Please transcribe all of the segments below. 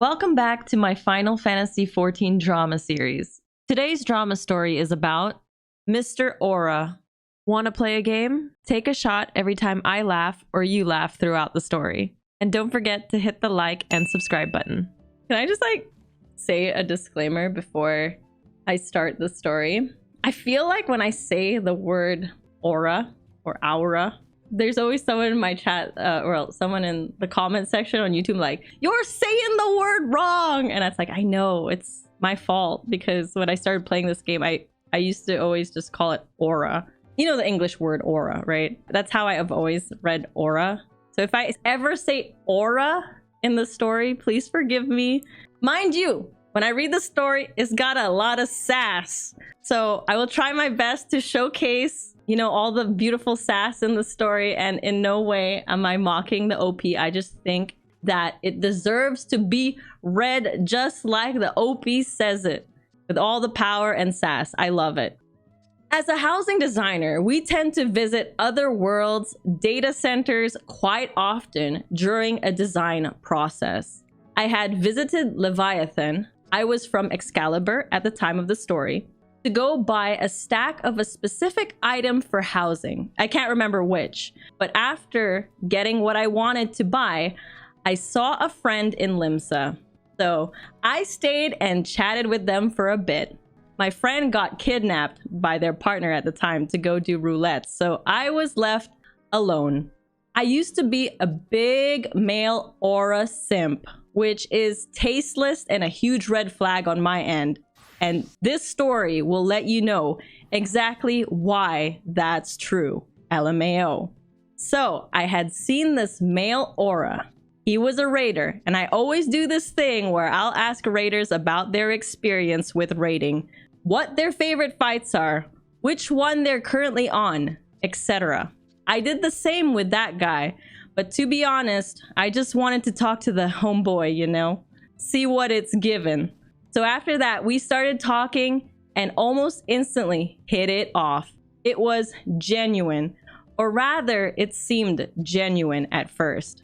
Welcome back to my Final Fantasy XIV drama series. Today's drama story is about Mr. Aura. Want to play a game? Take a shot every time I laugh or you laugh throughout the story. And don't forget to hit the like and subscribe button. Can I just say a disclaimer before I start the story? I feel like when I say the word aura or aura, there's always someone in my chat or someone in the comment section on YouTube like, you're saying the word wrong. And it's like, I know it's my fault, because when I started playing this game, I used to always just call it aura. You know the English word aura, right? That's how I have always read aura. So if I ever say aura in the story, please forgive me. Mind you, when I read the story, it's got a lot of sass. So I will try my best to showcase, you know, all the beautiful sass in the story, and in no way am I mocking the OP. I just think that it deserves to be read just like the OP says it, with all the power and sass. I love it. As a housing designer, we tend to visit other worlds, data centers quite often during a design process. I had visited Leviathan. I was from Excalibur at the time of the story, to go buy a stack of a specific item for housing. I can't remember which, but after getting what I wanted to buy, I saw a friend in Limsa. So I stayed and chatted with them for a bit. My friend got kidnapped by their partner at the time to go do roulette, so I was left alone. I used to be a big male aura simp, which is tasteless and a huge red flag on my end. And this story will let you know exactly why that's true. LMAO. So I had seen this male aura. He was a raider, and I always do this thing where I'll ask raiders about their experience with raiding, what their favorite fights are, which one they're currently on, etc. I did the same with that guy, but to be honest, I just wanted to talk to the homeboy, you know, see what it's given. So after that, we started talking and almost instantly hit it off. It was genuine, or rather, it seemed genuine at first.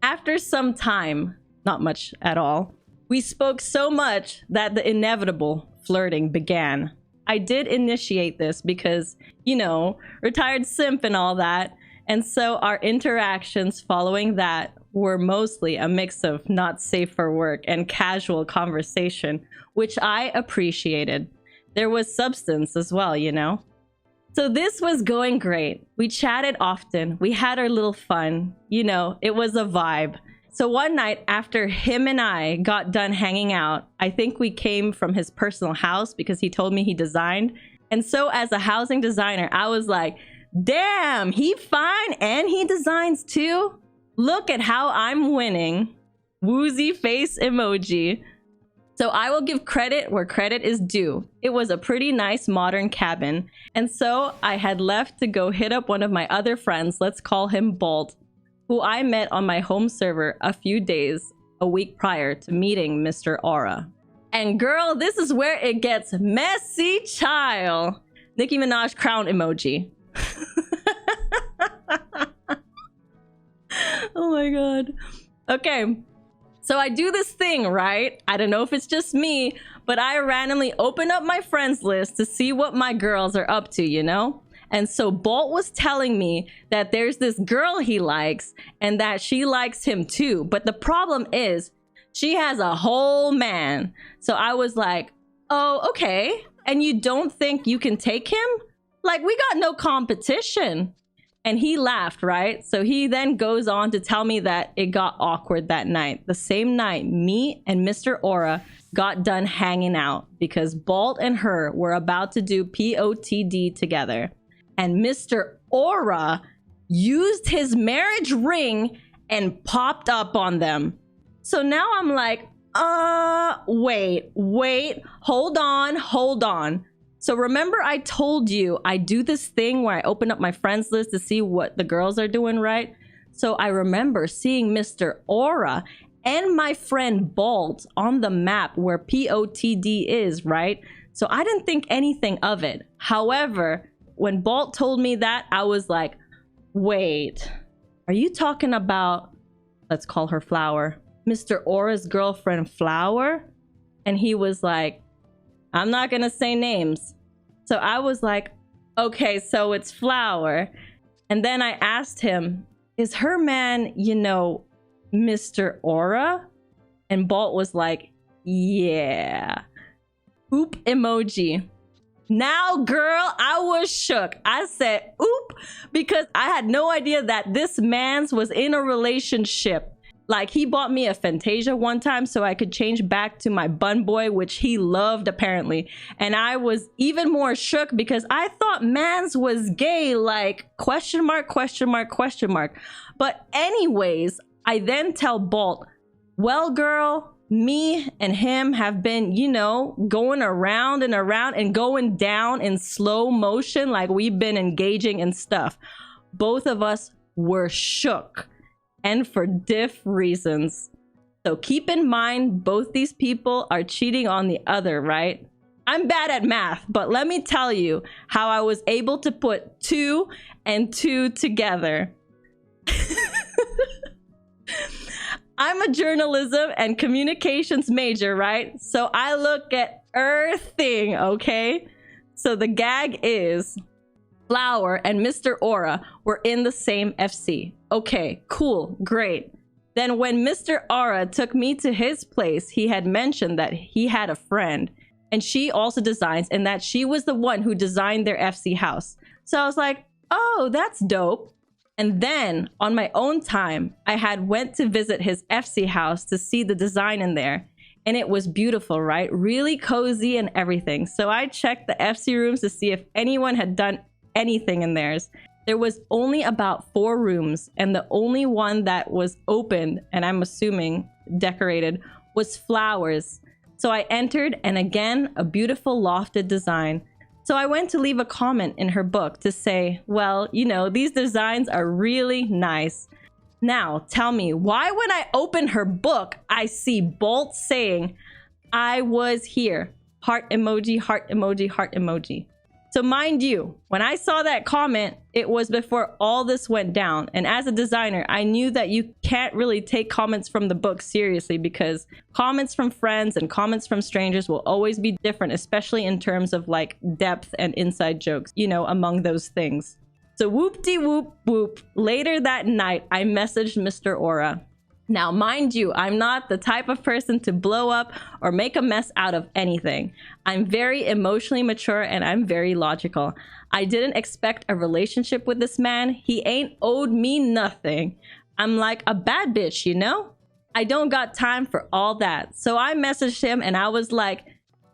After some time, not much at all, we spoke so much that the inevitable flirting began. I did initiate this because, you know, retired simp and all that. And so our interactions following that were mostly a mix of not safe for work and casual conversation, which I appreciated. There was substance as well, you know? So this was going great. We chatted often. We had our little fun. You know, it was a vibe. So one night after him and I got done hanging out, I think we came from his personal house because he told me he designed. And so as a housing designer, I was like, damn, he fine and he designs too? Look at how I'm winning. Woozy face emoji. So I will give credit where credit is due. It was a pretty nice modern cabin. And so I had left to go hit up one of my other friends, let's call him Bolt, who I met on my home server a few days, a week prior to meeting Mr. Aura. And girl, this is where it gets messy, child. Nicki Minaj crown emoji. Oh my god. Okay, so I do this thing, right? I don't know if it's just me, but I randomly open up my friends list to see what my girls are up to, you know? And so Bolt was telling me that there's this girl he likes and that she likes him too. But the problem is she has a whole man. So I was like, oh, okay. And you don't think you can take him? Like, we got no competition. And he laughed, right? So he then goes on to tell me that it got awkward that night. The same night, me and Mr. Aura got done hanging out because Bolt and her were about to do POTD together. And Mr. Aura used his marriage ring and popped up on them. So now I'm like, wait, hold on. So remember I told you I do this thing where I open up my friends list to see what the girls are doing, right? So I remember seeing Mr. Aura and my friend Bolt on the map where POTD is, right? So I didn't think anything of it. However, when Bolt told me that, I was like, wait, are you talking about, let's call her Flower, Mr. Aura's girlfriend Flower? And he was like, I'm not gonna say names. So I was like, okay, so it's Flower. And then I asked him, is her man, you know, Mr. Aura? And Bolt was like, yeah. Oop emoji. Now, girl, I was shook. I said, oop, because I had no idea that this man's was in a relationship. Like, he bought me a Fantasia one time so I could change back to my bun boy, which he loved apparently. And I was even more shook because I thought mans was gay, like question mark, question mark, question mark. But anyways, I then tell Bolt, well, girl, me and him have been, you know, going around and around and going down in slow motion, like we've been engaging and stuff. Both of us were shook, and for diff reasons. So keep in mind, both these people are cheating on the other, right? I'm bad at math, but let me tell you how I was able to put 2 and 2 together. I'm a journalism and communications major, right? So I look at everything, okay? So the gag is Flower and Mr. Aura were in the same FC. Okay, cool, great. Then when Mr. Aura took me to his place, he had mentioned that he had a friend and she also designs and that she was the one who designed their FC house. So I was like, oh, that's dope. And then on my own time, I had went to visit his FC house to see the design in there. And it was beautiful, right? Really cozy and everything. So I checked the FC rooms to see if anyone had done anything in theirs. There was only about 4 rooms, and the only one that was open, and I'm assuming decorated, was Flowers. So I entered, and again, a beautiful lofted design. So I went to leave a comment in her book to say, well, you know, these designs are really nice. Now, tell me, why when I open her book, I see Bolt saying, I was here. Heart emoji, heart emoji, heart emoji. So mind you, when I saw that comment, it was before all this went down. And as a designer, I knew that you can't really take comments from the book seriously because comments from friends and comments from strangers will always be different, especially in terms of like depth and inside jokes, you know, among those things. So whoop-de-whoop whoop. Later that night, I messaged Mr. Aura. Now, mind you, I'm not the type of person to blow up or make a mess out of anything. I'm very emotionally mature and I'm very logical. I didn't expect a relationship with this man. He ain't owed me nothing. I'm like a bad bitch, you know? I don't got time for all that. So I messaged him and I was like,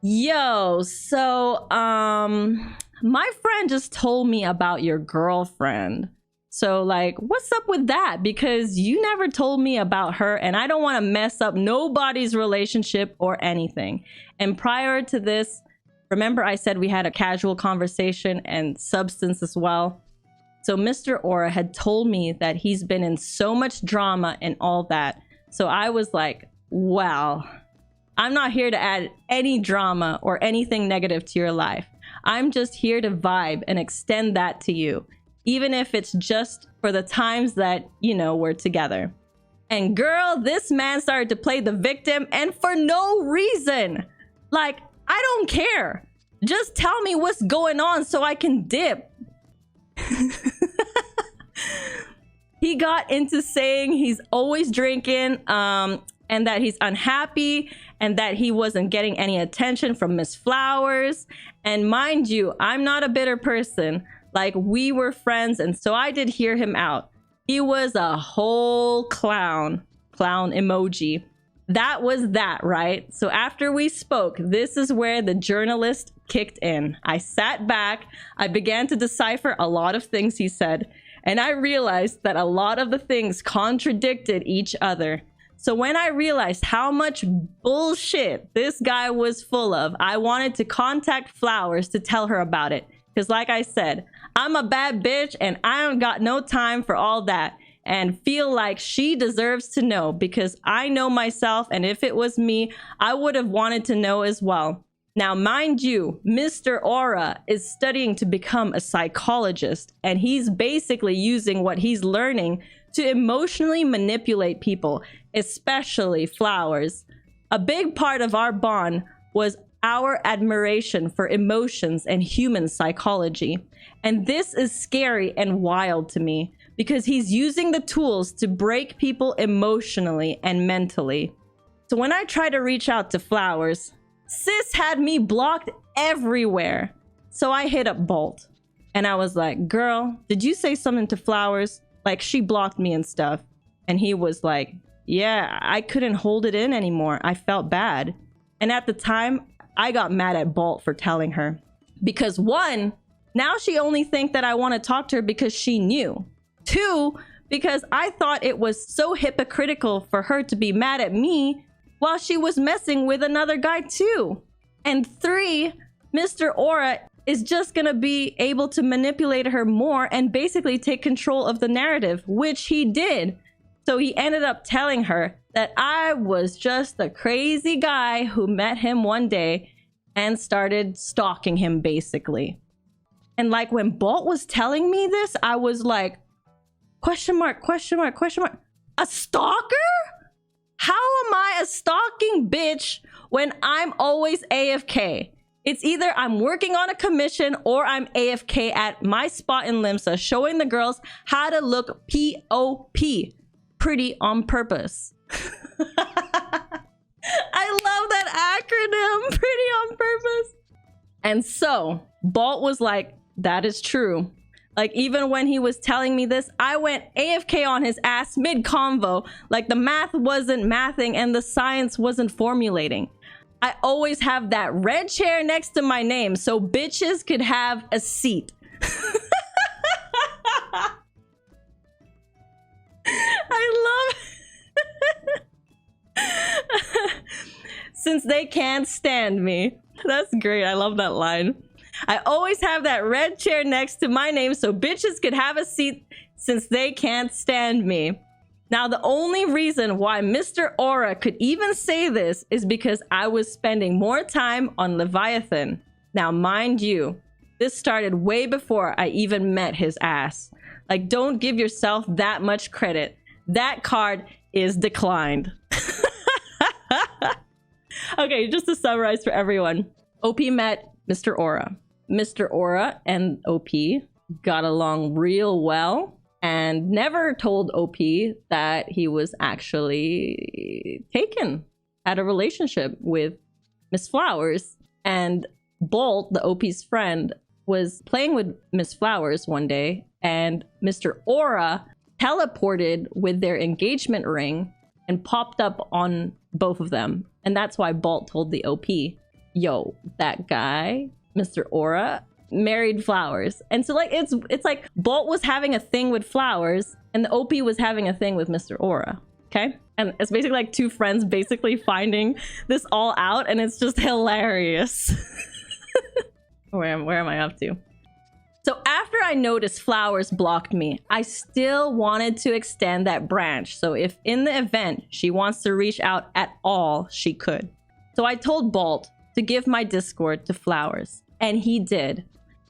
yo, so, my friend just told me about your girlfriend. So like, what's up with that? Because you never told me about her and I don't want to mess up nobody's relationship or anything. And prior to this, remember I said we had a casual conversation and substance as well. So Mr. Aura had told me that he's been in so much drama and all that. So I was like, well, I'm not here to add any drama or anything negative to your life. I'm just here to vibe and extend that to you. Even if it's just for the times that, you know, we're together. And girl, this man started to play the victim and for no reason. Like, I don't care. Just tell me what's going on so I can dip. He got into saying he's always drinking and that he's unhappy and that he wasn't getting any attention from Miss Flowers. And mind you, I'm not a bitter person. Like, we were friends, and so I did hear him out. He was a whole clown emoji. That was that, right? So after we spoke, this is where the journalist kicked in. I sat back, I began to decipher a lot of things he said, and I realized that a lot of the things contradicted each other. So when I realized how much bullshit this guy was full of, I wanted to contact Flowers to tell her about it. Because like I said, I'm a bad bitch and I don't got no time for all that, and feel like she deserves to know because I know myself, and if it was me, I would have wanted to know as well. Now, mind you, Mr. Aura is studying to become a psychologist, and he's basically using what he's learning to emotionally manipulate people, especially Flowers. A big part of our bond was our admiration for emotions and human psychology. And this is scary and wild to me because he's using the tools to break people emotionally and mentally. So when I tried to reach out to Flowers, sis had me blocked everywhere. So I hit up Bolt and I was like, girl, did you say something to Flowers? Like, she blocked me and stuff. And he was like, yeah, I couldn't hold it in anymore. I felt bad. And at the time, I got mad at Bolt for telling her. Because one, now she only think that I want to talk to her because she knew. Two, because I thought it was so hypocritical for her to be mad at me while she was messing with another guy too. And three, Mr. Aura is just gonna be able to manipulate her more and basically take control of the narrative, which he did. So he ended up telling her that I was just a crazy guy who met him one day and started stalking him, basically. And like when Bolt was telling me this, I was like, question mark, question mark, question mark. A stalker? How am I a stalking bitch when I'm always AFK? It's either I'm working on a commission or I'm AFK at my spot in Limsa showing the girls how to look POP. Pretty on purpose. I love that acronym, pretty on purpose. And so Bolt was like, that is true. Like, even when he was telling me this, I went AFK on his ass mid-convo. Like, the math wasn't mathing and the science wasn't formulating. I always have that red chair next to my name so bitches could have a seat. I love since they can't stand me. That's great. I love that line. I always have that red chair next to my name so bitches could have a seat since they can't stand me. Now, the only reason why Mr. Aura could even say this is because I was spending more time on Leviathan. Now, mind you, this started way before I even met his ass. Like, don't give yourself that much credit. That card is declined. Okay, just to summarize for everyone. OP met Mr. Aura. Mr. Aura and OP got along real well and never told OP that he was actually taken, had a relationship with Miss Flowers. And Bolt, the OP's friend, was playing with Miss Flowers one day, and Mr. Aura teleported with their engagement ring and popped up on both of them. And that's why Bolt told the OP, yo, that guy, Mr. Aura, married Flowers. And so like it's like Bolt was having a thing with Flowers and the OP was having a thing with Mr. Aura. Okay? And it's basically like two friends basically finding this all out, and it's just hilarious. Where am I up to? So after I noticed Flowers blocked me, I still wanted to extend that branch. So if in the event she wants to reach out at all, she could. So I told Bolt to give my Discord to Flowers, and he did.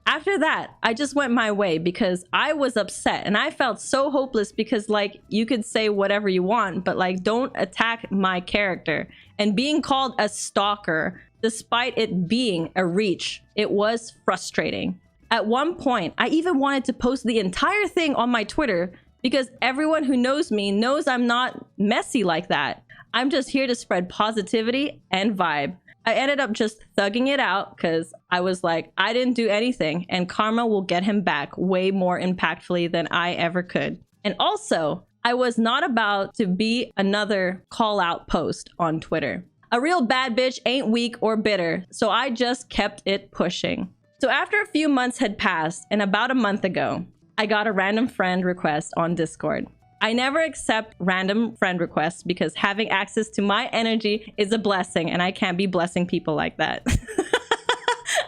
After that, I just went my way because I was upset and I felt so hopeless because like you could say whatever you want, but like don't attack my character. And being called a stalker, despite it being a reach, it was frustrating. At one point, I even wanted to post the entire thing on my Twitter because everyone who knows me knows I'm not messy like that. I'm just here to spread positivity and vibe. I ended up just thugging it out because I was like, I didn't do anything and karma will get him back way more impactfully than I ever could. And also, I was not about to be another call out post on Twitter. A real bad bitch ain't weak or bitter, so I just kept it pushing. So after a few months had passed, and about a month ago, I got a random friend request on Discord. I never accept random friend requests because having access to my energy is a blessing, and I can't be blessing people like that.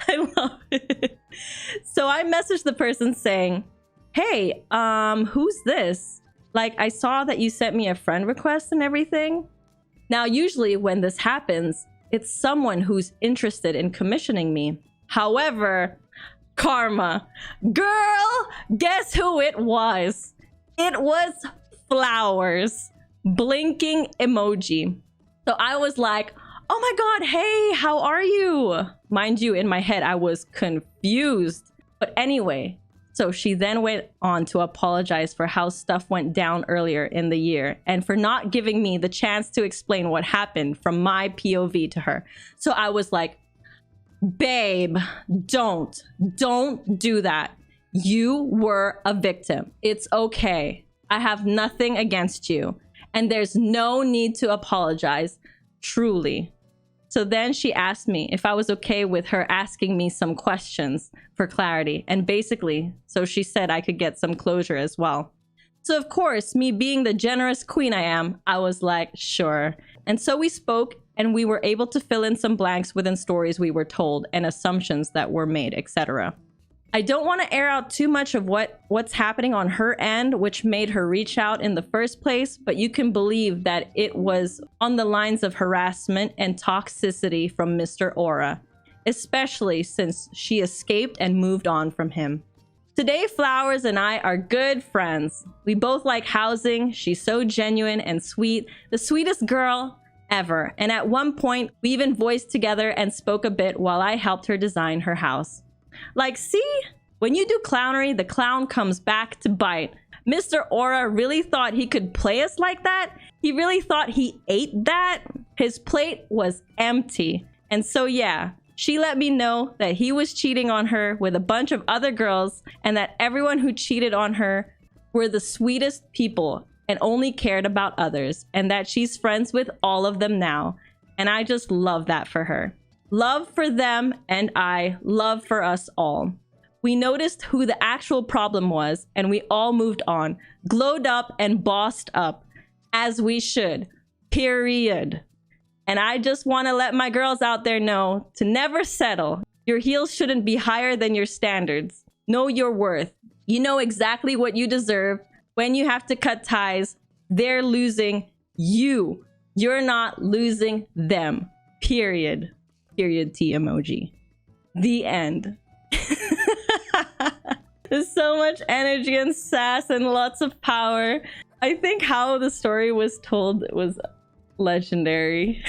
I love it. So I messaged the person saying, hey, who's this? Like, I saw that you sent me a friend request and everything. Now, usually when this happens, it's someone who's interested in commissioning me. However, karma. Girl, guess who it was? It was flowers, blinking emoji. So I was like, oh my god, hey, how are you? Mind you, in my head, I was confused. But anyway, so she then went on to apologize for how stuff went down earlier in the year and for not giving me the chance to explain what happened from my POV to her. So I was like, babe, don't do that. You were a victim. It's okay. I have nothing against you. And there's no need to apologize, truly. So then she asked me if I was okay with her asking me some questions for clarity. And basically, so she said I could get some closure as well. So of course, me being the generous queen I am, I was like, sure. And so we spoke and we were able to fill in some blanks within stories we were told and assumptions that were made, etc. I don't want to air out too much of what's happening on her end, which made her reach out in the first place, but you can believe that it was on the lines of harassment and toxicity from Mr. Aura, especially since she escaped and moved on from him. Today, Flowers and I are good friends. We both like housing. She's so genuine and sweet, the sweetest girl ever. And at one point, we even voiced together and spoke a bit while I helped her design her house. Like, see, when you do clownery, the clown comes back to bite. Mr. Aura really thought he could play us like that? He really thought he ate that? His plate was empty. And so yeah, she let me know that he was cheating on her with a bunch of other girls and that everyone who cheated on her were the sweetest people and only cared about others, and that she's friends with all of them now. And I just love that for her. Love for them, and I love for us all. We noticed who the actual problem was, and we all moved on, glowed up and bossed up, as we should, period. And I just want to let my girls out there know to never settle. Your heels shouldn't be higher than your standards. Know your worth. You know exactly what you deserve. When you have to cut ties, they're losing you. You're not losing them, period. Period T emoji. The end. There's so much energy and sass and lots of power. I think how the story was told was legendary.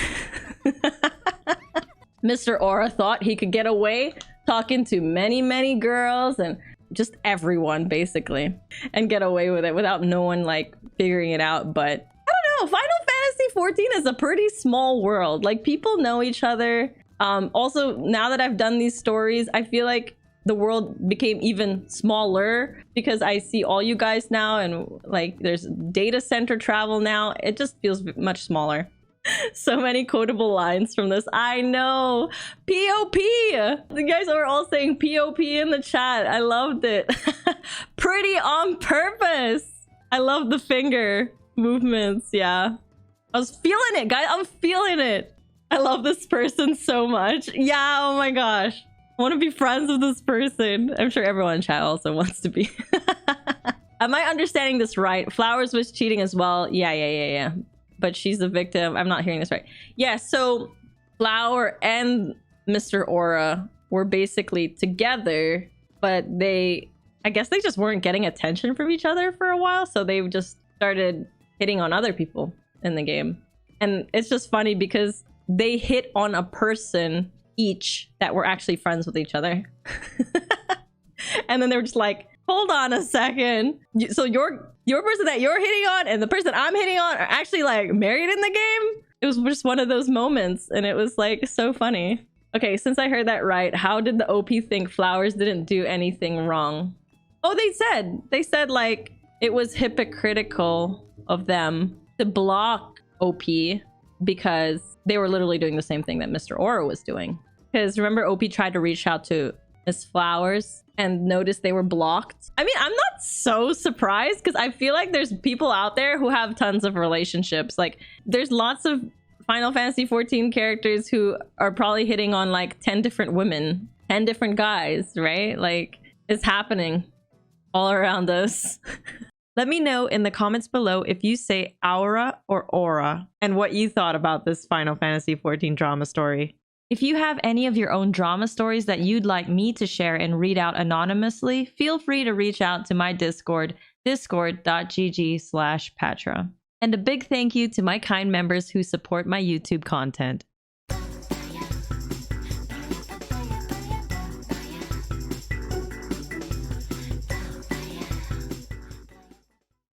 Mr. Aura thought he could get away talking to many girls and just everyone basically and get away with it without no one like figuring it out. But I don't know, Final Fantasy 14 is a pretty small world. Like, people know each other. Also, now that I've done these stories, I feel like the world became even smaller because I see all you guys now, and like there's data center travel now. It just feels much smaller. So many quotable lines from this. I know. POP. The guys are all saying POP in the chat. I loved it. Pretty on purpose. I love the finger movements. Yeah. I was feeling it, guys. I'm feeling it. I love this person so much. Yeah, oh my gosh. I want to be friends with this person. I'm sure everyone in chat also wants to be. Am I understanding this right? Flowers was cheating as well. Yeah. But she's the victim. I'm not hearing this right. Yeah, so Flower and Mr. Aura were basically together, but I guess they just weren't getting attention from each other for a while. So they just started hitting on other people in the game. And it's just funny because they hit on a person each that were actually friends with each other. And then they were just like, hold on a second. So your person that you're hitting on and the person I'm hitting on are actually like married in the game? It was just one of those moments and it was like so funny. Okay, since I heard that right, how did the OP think Flowers didn't do anything wrong? Oh, they said like it was hypocritical of them to block OP because they were literally doing the same thing that Mr. Aura was doing. Because remember, OP tried to reach out to Miss Flowers and noticed they were blocked. I mean, I'm not so surprised because I feel like there's people out there who have tons of relationships. Like, there's lots of Final Fantasy 14 characters who are probably hitting on like 10 different women, 10 different guys, right? Like, it's happening all around us. Let me know in the comments below if you say aura or aura and what you thought about this Final Fantasy 14 drama story. If you have any of your own drama stories that you'd like me to share and read out anonymously, feel free to reach out to my Discord discord.gg/Patra. And a big thank you to my kind members who support my YouTube content.